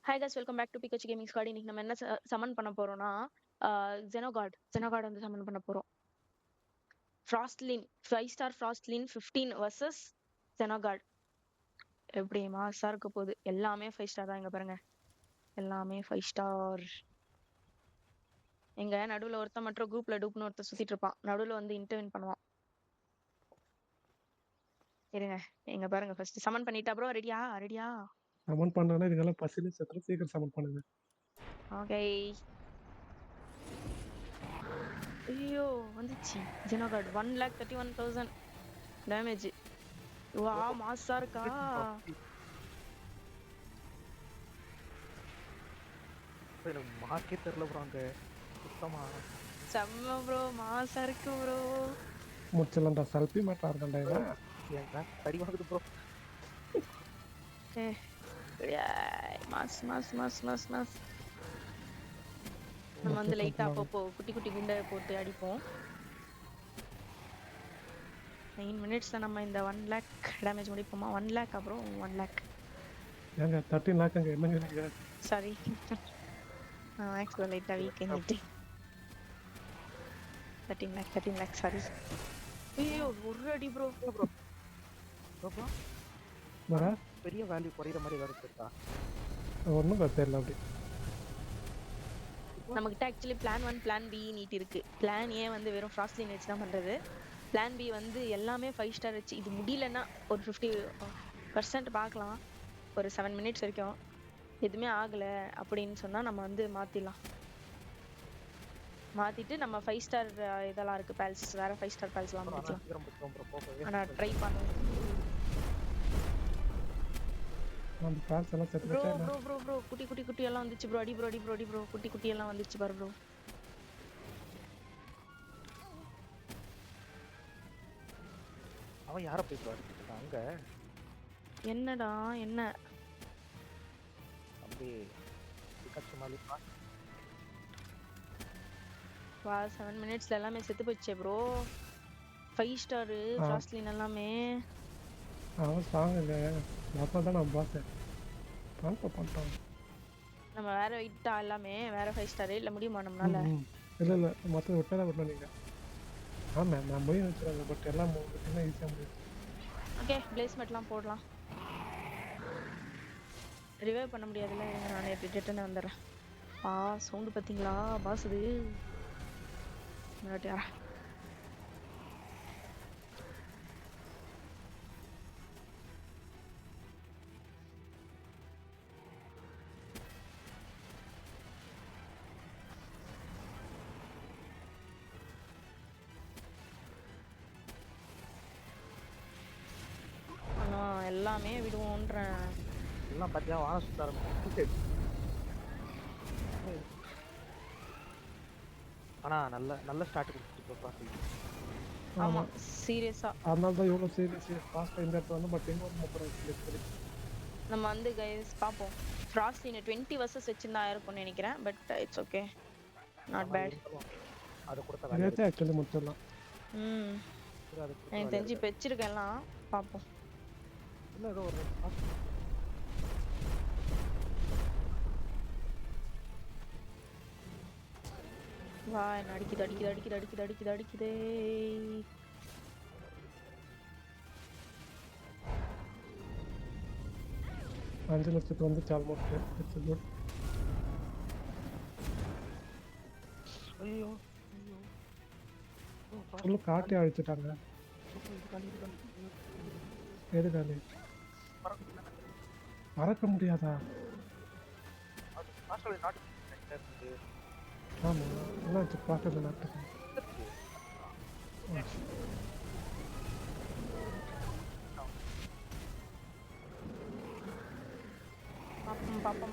Hi guys, welcome back to பிகச்சு gaming squad. இன்னைக்கு நம்ம என்ன சமன் பண்ண போறோம்னா ஜெனோகார்ட் வந்து சமன் பண்ண போறோம். ஃப்ராஸ்ட்லின் 5 ஸ்டார் ஃப்ராஸ்ட்லின் 15 வர்சஸ் ஜெனோகார்ட். எப்படி மாசா இருக்க போகுது. எல்லாமே 5 ஸ்டார் தான். இங்க பாருங்க, எல்லாமே 5 ஸ்டார். எங்க நடுவுல ஒருத்தன் மட்டும் குரூப்ல டூப்னு ஒருத்தன் சுத்திட்டு இருப்பான். நடுவுல வந்து இன்டர்வின் பண்ணுவான். இருங்க, எங்க பாருங்க, ஃபர்ஸ்ட் சமன் பண்ணிட்டா ப்ரோ. ரெடியா? சமன் பண்ணா இதுக்கெல்லாம் பசிலே செத்துற. சீக்கிரம் சமன் பண்ணுங்க. ஓகே. ஐயோ வந்துச்சு. ஜெனோகார்ட் 1,31,000 டேமேஜ். வா மாசா இருக்கா. மார்க்கே தெரியல ப்ரோ. அங்க சுத்தமா செம்ம ப்ரோ, மாசா இருக்கு ப்ரோ. முச்சலண்டா சல்பி மாட்டா இருக்கண்டா இவன். ஏங்க கடி வாங்குது bro. Mass mass mass mass mass. நம்ம வந்து லைட்டா அப்பப்போ குட்டி குட்டி குண்டை போட்டு அடிப்போம். 9 மினிட்ஸ்ல நம்ம இந்த 1 lakh டேமேஜ் முடிப்போமா? 1 lakh அப்புறம் 1 lakh. ஏங்க 13 lakh அங்க என்னங்க நீங்க? சாரி, மேக்ஸ்ல லைட்டா வீக் பண்ணிட்டு 13 lakh சாரி. ஐயோ ஒரு அடி ப்ரோ. வரா பெரிய வேல்யூ குறையிற மாதிரி வேற இருக்கா? ஒன்றும் தெரியல. அப்படி நமக்கிட்ட actually plan 1 plan B need இருக்கு. பிளான் ஏ வந்து வெறும் ஃப்ராஸ்ட்லின் வச்சு தான் பண்றது. பிளான் பி வந்து எல்லாமே 5 ஸ்டார் வச்சு. இது முடியலன்னா ஒரு 50% பார்க்கலாம். ஒரு 7 மினிட்ஸ் வரைக்கும் எதுவுமே ஆகல அப்படின்னு சொன்னா நம்ம வந்து மாத்திட்டு நம்ம 5 ஸ்டார் இதெல்லாம் இருக்கு, பேல்ஸ், வேற 5 ஸ்டார் பேல்ஸ் எல்லாம் முடிக்கலாம். ஆனா ட்ரை பண்ணுவோம். அந்த பேல்ஸ் எல்லாம் செத்துட்டே. ப்ரோ குட்டி எல்லாம் வந்துச்சு ப்ரோ. அடி ப்ரோ குட்டி எல்லாம் வந்துச்சு பாரு ப்ரோ. அவன் யார போய் பாரு அங்க. என்னடா என்ன தம்பி பிகாச்சு மாலி பா. வா 7 மினிட்ஸ்ல எல்லாமே செத்து போச்சு ப்ரோ. 5 ஸ்டார் ஃப்ராஸ்ட்லின் எல்லாமே. அவன் சாங்கங்க அப்பா தான் நான் பார்த்தேன். பண்ணிட்டோம். நம்ம வேற விட்டா எல்லாமே வேற 5 ஸ்டார் இல்ல முடியுமா நம்மளால? இல்லை மற்ற விட்டதான் விடணும் நீங்கள். ஆமாம் நான் முடியும் வச்சுருங்க. பட் எல்லாம் என்ன ஈஸியாக முடியும். ஓகே, பிளேஸ்மெண்ட்லாம் போடலாம். ரிவைவ் பண்ண முடியாதுல்ல. நான் ரிட்டர்ன் வந்துடுறேன். சவுண்டு பார்த்தீங்களா பாஸ்? இது யாரா எல்லாமே விடுவோன்றேன். எல்லாம் பாத்தியா வான சுத்த ஆரம்பிச்சு. ஆனா நல்ல ஸ்டார்ட் கொடுத்துட்டு பாசி. ஆமா சீரியஸா. அதனால தான் இவ்வளோ சீரியஸ் ஃபாஸ்ட்டாக இந்த இடத்துல வந்து. பட் எங்கே வந்து நம்ம வந்து கைஸ் பார்ப்போம். ஃப்ராஸ்ட்லின் 20 வர்சஸ் வச்சிருந்தா இருக்கும்னு நினைக்கிறேன். But it's okay, not bad. அது கொடுத்த வேல்யூ ஆக்சுவலி முடிச்சிடலாம். எனக்கு தெரிஞ்சு இப்போ வச்சிருக்கேன்லாம் பார்ப்போம். இன்னும் ஏதோ ஒரு வா என்ன அடிக்குது. 5 லட்சத்துக்கு வந்து ஆல்மோஸ்ட். It's good. ஐயோ ஃபுல்லு காட்டி அழிச்சிட்டாங்க. எது காலி மறக்க முடியாதா? ஆமாம் என்னாச்சு பாட்டில் நாட்டுக்கு.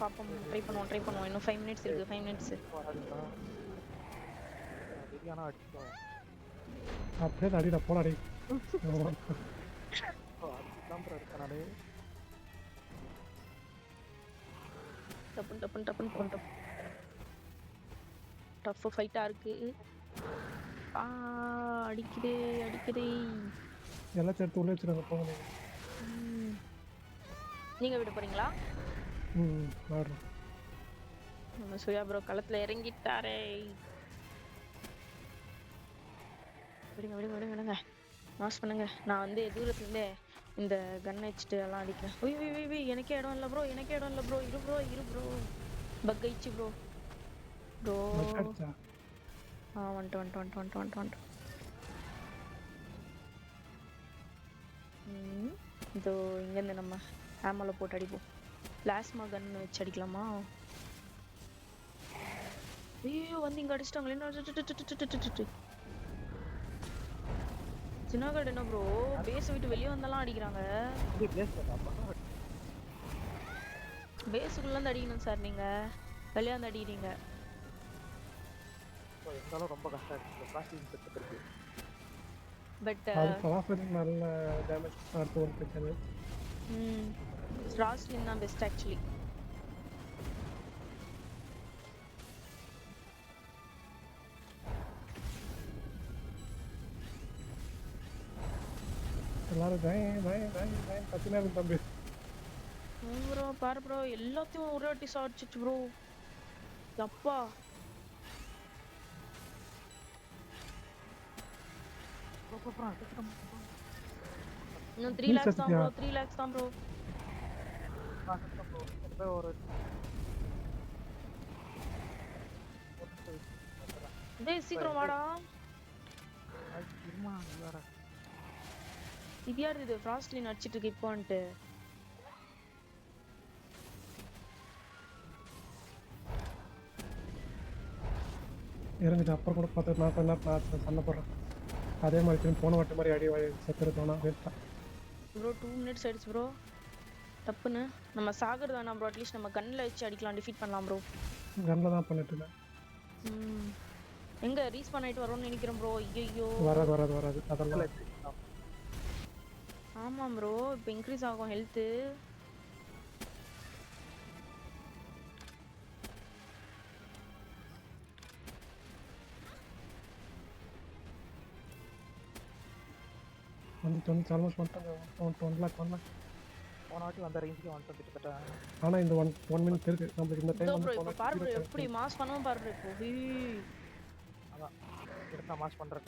பாப்போம் ட்ரை பண்ணுவோம். இன்னும் 5 மினிட்ஸ் இருக்கு. 5 மினிட்ஸ். அப்படியே அடிடா போடாடி. டப்பு டஃப் ஃபைட்டா இருக்கு. அடிக்குதே. எல்லாத்தையும் எடுத்து உள்ளே வச்சுருங்க. போங்க நீங்க விட போறீங்களா? ஆடுறோம். நம்ம சூர்யா ப்ரோ களத்துல இறங்கிட்டாரே. விடுங்க விடுங்க விடுங்க விடுங்க. மாஸ் பண்ணுங்க. நான் வந்து தூரத்துல இருந்தே இந்த கன் வச்சுட்டு எல்லாம் அடிக்கிறேன். ஒய் ஒய் ஒய் ஒய், எனக்கே இடம் இல்ல ப்ரோ, எனக்கே இடம் இல்ல ப்ரோ. இரு ப்ரோ. பக் ஆயிடுச்சு ப்ரோ. ப்ரோ பக் அடிச்சா வந்துட்டு. இதோ இங்கேருந்து நம்ம ஆமோல போட்டு அடிப்போம். பிளாஸ்மா கன் வச்சு அடிக்கலாமா? ஐயோ வந்து இங்க அடிச்சிட்டாங்களே. சின்னகாடு என்ன ப்ரோ பேஸ விட்டு வெளியே வந்தெல்லாம் அடிக்கிறாங்க. பேஸுக்குள்ள இருந்து அடிக்கணும் சார், நீங்க வெளியே வந்து அடிக்கிறீங்க. இருந்தாலும் ரொம்ப கஷ்டம் இருக்கு. பிளாஸ்டிக் செட் இருக்கு. பட் அது ப்ராஃபிட் நல்ல டேமேஜ் அடுத்து ஒரு பிரச்சனை. ஃப்ராஸ்ட்லின் தான் பெஸ்ட் ஆக்சுவலி. எல்லாரும் பயம் கத்தினா தம்பி. ப்ரோ பாரு ப்ரோ, எல்லாத்தையும் ஒரு வாட்டி சாடிச்சிட்டு ப்ரோ. அப்பா இன்னும் 3 lakhs தான் ப்ரோ, 3 lakhs தான் ப்ரோ. டேய் சீக்கிரம் வாடா. இது யார் இது? ஃப்ராஸ்ட்லின் அடிச்சிட்டு இருக்கு இப்போ வந்துட்டு. இறங்கிட்டு அப்புறம் கூட பார்த்து நான் கொஞ்ச நேரம் நான் சண்டை போடுறேன். அதே மாதிரி திரும்பி போன வாட்டி மாதிரி அடி செத்துருக்கோம்னா வேஸ்ட்டாக. ப்ரோ 2 minutes ஆயிடுச்சு ப்ரோ. தப்புன்னு நம்ம சாகர் தானா ப்ரோ? அட்லீஸ்ட் நம்ம கன்ல வச்சு அடிக்கலாம், டிஃபீட் பண்ணலாம் ப்ரோ. கன்னில் தான் பண்ணிட்டு இருக்கேன். எங்க ரீஸ்பான் ஆயிட்டு வரோம்னு நினைக்கிறேன் ப்ரோ. ஐயோ வராது அதெல்லாம். ஆமா ப்ரோ, இப்போ இன்க்ரீஸ் ஆகும் ஹெல்த். வந்து 20 ஆல்மோஸ்ட் வந்துட்டாங்க. 1 lakh போன வாட்டி வந்த ரேஞ்சுக்கு வந்துட்டு கிட்டத்தட்ட. ஆனால் இந்த 1 minute இருக்கு நம்மளுக்கு இந்த டைம் வந்து இப்போ பாரு ப்ரோ எப்படி மாஸ் பண்ணுவோம் பாரு ப்ரோ. இப்போ அதான் எடுத்தா மாஸ் பண்றேன்.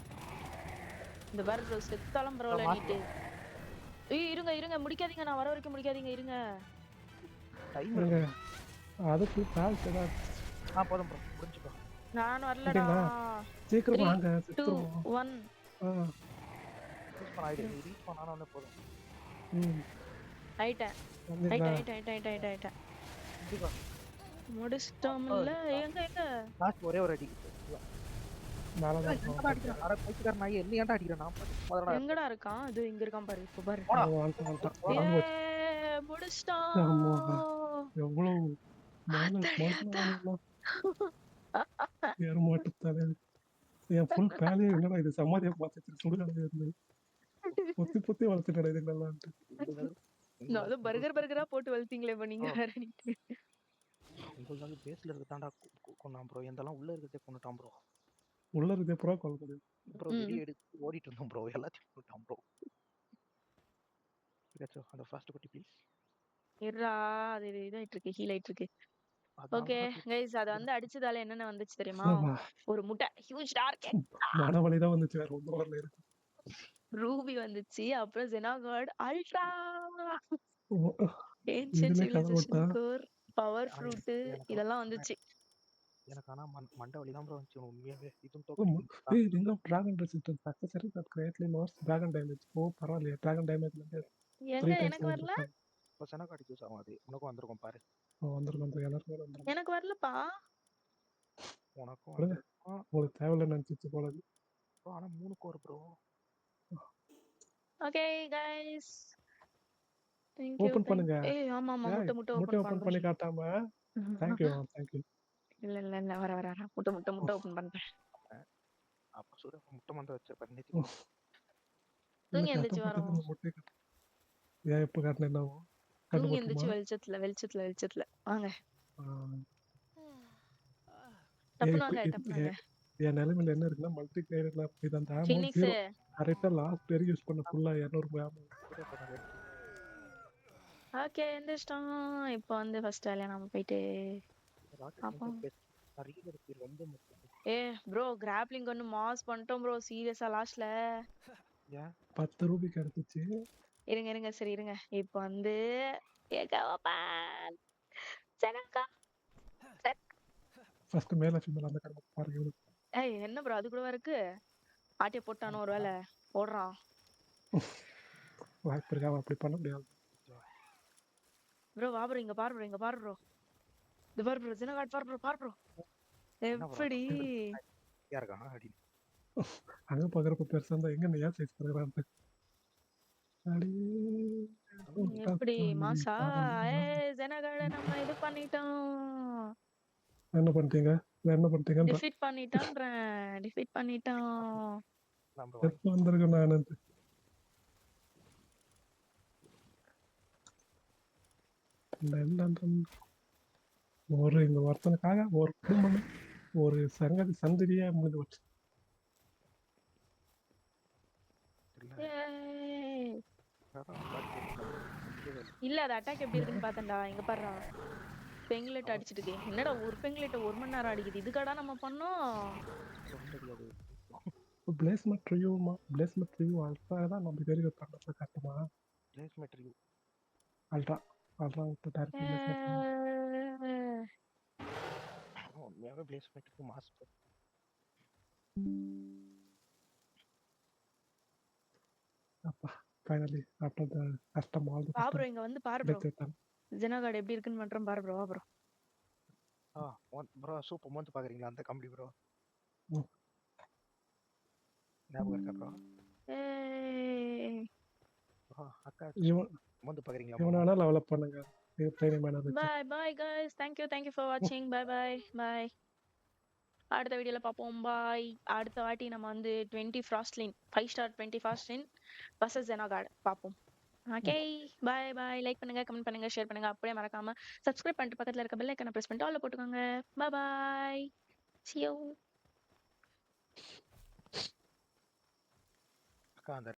இந்த பாரு ப்ரோ செத்தாலும் பரவாயில்ல நீட்டு. இருங்க முடிக்காதீங்க, நான் வர வரைக்கும் முடிக்காதீங்க, இருங்க. டைம் இருக்கு. அதுக்கு கால்ஸ் ஏதாவது போதும் ப்ரோ, முடிஞ்சுக்கோ. நான் வரலடா. சீக்கிரம் வாங்க. 2 1 ரீச் பண்ணானே போதும். ஆயிட்டேன். முடிச்சிட்டோம்ல. எங்க லாஸ்ட் ஒரே ஒரு அடி. எங்கடா இருக்கான்? இது இங்க இருக்கான் பாரு. இப்போ பாரு முடிச்சிட்டான். எவ்வளவு ஏறமாட்டத்தாலே என் ஃபுல் பேலையே என்னடா இது சமாதியா பார்த்துட்டு சுடுகாடு இருந்தது. பொத்தி வளர்த்துட்டா இது நல்லா. பர்கரா போட்டு வளர்த்தீங்களே இப்ப நீங்க வேற. உங்களுக்கு பேஸ்ல இருக்கதாண்டா கொண்டான் ப்ரோ. எந்தெல்லாம் உள்ள இருக்கதே கொண்டுட்டான் ப்ரோ. உள்ள இருக்கே ப்ரோ கால் பண்ணு ப்ரோ. வெளியே எடுத்து ஓடிட்டு இருந்தோம் ப்ரோ. எல்லாத்தையும் கொண்டுட்டான் ப்ரோ. அந்த ஃபர்ஸ்ட் குட்டி ப்ளீஸ். இருடா, அது இதாயிட்டு இருக்கு, ஹீல் ஆயிட்டு இருக்கு. ஓகே கைஸ், அத வந்து அடிச்சதால என்னென்ன வந்துச்சு தெரியுமா? ஒரு முட்டை, ஹியூஜ் டார்க் மனவலி தான் வந்துச்சு, வேற ஒண்ணும் வரல. ரூபி வந்துச்சு, அப்புறம் ஜெனாகார்ட் ultra ancient civilisation core, power fruit இதெல்லாம் வந்துச்சு. எனக்கு ஆனா மண்டை வலி தான் ப்ரோ வந்துச்சு உண்மையாவே. ஏய் நீங்க dragon resistance accessory that greatly lowers dragon damage. Oh பரவாயில்லையே, டிராகன் டேமேஜ் வந்து எங்க எனக்கு வரல. இப்போ செனகார்ட் யூஸ் ஆகும். அது உனக்கு வந்திருக்கும் பாரு. வந்திருக்கும் எல்லாருக்கும் வந்திருக்கும். எனக்கு வரலப்பா. உனக்கும் உங்களுக்கு தேவையில்லை நினைச்சிச்சு போல. ஆனா 3 core bro. Okay guys, open பண்ணுங்க. ஏய் ஆமா முட்டை ஓபன் பண்ணி காட்டாம. Thank you. இல்ல வர முட்டை ஓபன் பண்றேன். அப்ப சூரிய முட்டை மண்ட வச்ச பண்ணிட்டு தூங்கி எந்திரச்சு வரோம். ஏன் இப்ப காட்டல என்னவோ தூங்கி எந்திரச்சு வெளிச்சத்துல வாங்க. டப்புனாங்க. என் நிலைமையில என்ன இருக்குன்னா மல்டி பிளேயர்ல இது அந்த ஃபீனிக்ஸ் கரெக்டா லாஸ்ட் வரை யூஸ் பண்ண ஃபுல்லா 200 ஓகே எந்திரச்சிட்டோம். இப்போ வந்து ஃபர்ஸ்ட் வேலையா நாம போயிட்டு ராக்கெட் அப்போ லான்ச்சர் பெஸ்ட். ரீலர் ஸ்பீட் ரொம்ப முக்கியம். ஏ ப்ரோ கிராப்லிங் ஒன்று மாஸ் பண்ணிட்டோம் ப்ரோ சீரியஸா லாஸ்ட்ல. ஏன் 10 ரூபி கிடைச்சிச்சு. இருங்க இருங்க சரி இருங்க. இப்போ வந்து ஜனகா ஃபர்ஸ்ட் மேல ஃபீமேல் அந்த கடமை பாருங்க இவனுக்கு. ஏய் என்ன ப்ரோ அது கூடவா இருக்கு? ஆட்டிய போட்டானோ ஒரு வேலை ஓடுறான். வாய்ப்பு இருக்கா? அவன் அப்படி பண்ண முடியாது. ப்ரோ வா ப்ரோ இங்க பாரு ப்ரோ இங்க பாரு ப்ரோ. இது பாரு ப்ரோ ஜினகாட் பாரு ப்ரோ பாரு ப்ரோ. என்ன bro எப்படி ஃப்ரீயா இருக்கான் அப்படின்னு. அங்க பாக்குறப்ப பெருசா இருந்தா எங்க ஏன் சைஸ் பண்ணுறான் எப்படி மாசா? ஏ ஜனகாட நம்ம இது பண்ணிட்டோம். என்ன பண்ணிட்டீங்க? என்ன பண்ணிட்டீங்கன்ற டிஃபீட் பண்ணிட்டோன்றேன். டிஃபீட் பண்ணிட்டோம். நான் bro எப்ப வந்திருக்கேன் நான்? ஒரு இந்த ஒருத்தனுக்காக ஒரு குடும்பம் ஒரு சந்ததியே முடிஞ்சு போச்சு. இல்ல ஏய். இல்ல இல்ல அது அட்டாக் எப்படி இருக்குன்னு பார்த்தேன்டா. இங்க பாருடா. பெங்லெட் அடிச்சிட்டு இருக்கு. என்னடா ஒரு பெங்லெட் 1 மணி நேரம் அடிக்குது. இதுக்காடா நம்ம பண்ணோம். தெரியாது. பிளேஸ்மெண்ட் ரிவ்யூ அல்ட்ரா தான் நம்ம தெரிவிக்க பண்ணப்ப கஷ்டமா placement review ultra ultra direct ஏய். உண்மையாவே பிளேஸ்மெண்ட்டுக்கு மாஸ்டர். அப்பா ஃபைனலி ஆஃப்டர் த கஷ்டம் ஆல் தி வா ப்ரோ இங்க வந்து பாரு ப்ரோ. கஷ்டம் ஜனகாட் எப்படி இருக்குன்னு பண்றோம் பாரு ப்ரோ. வா ப்ரோ. ப்ரோ சூப்பர் மந்த் பாக்குறீங்களா அந்த காமெடி ப்ரோ? ம். ஞாபகம் இருக்கா ப்ரோ? ஏய். ப்ரோ அக்கா இவன் மந்த் பாக்குறீங்களா இவனை ப்ரோ? வேணா டெவலப் பண்ணுங்க ட்ரைனிங் மேனர் வச்சு. Bye bye guys. Thank you for watching. Bye bye. Bye. அடுத்த வீடியோல பார்ப்போம். பாய். அடுத்த வாட்டி நம்ம வந்து 20 ஃப்ராஸ்ட்லின் 5 ஸ்டார் 20 ஃப்ராஸ்ட்லின் vs ஜெனகாட் பார்ப்போம். ஓகே பாய் பாய். லைக் பண்ணுங்க கமெண்ட் பண்ணுங்க ஷேர் பண்ணுங்க. அப்படியே மறக்காம சப்ஸ்கிரைப் பண்ணிட்டு பக்கத்துல இருக்க பெல் ஐகானை பிரஸ் பண்ணிட்டு ஆல்ல போட்டுக்கோங்க. பாய் பாய். see you. அக்கா அந்த